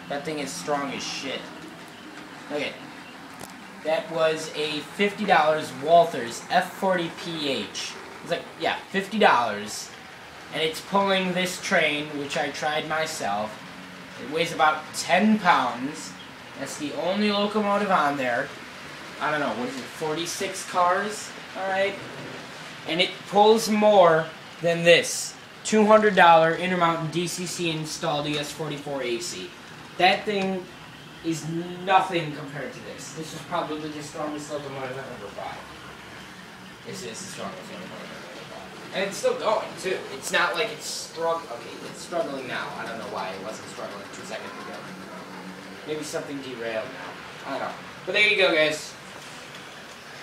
That thing is strong as shit. Okay. That was a $50 Walther's F40PH. It's like, yeah, $50. And it's pulling this train, which I tried myself. It weighs about 10 pounds. That's the only locomotive on there. I don't know, what is it, 46 cars? Alright. And it pulls more than this $200 Intermountain DCC installed ES44 AC. That thing is nothing compared to this. This is probably the strongest locomotive I've ever bought. This is the strongest locomotive I've ever bought. And it's still going, too. It's not like it's struggling. Okay, it's struggling now. I don't know why it wasn't struggling 2 seconds ago. Maybe something derailed now. I don't know. But there you go, guys.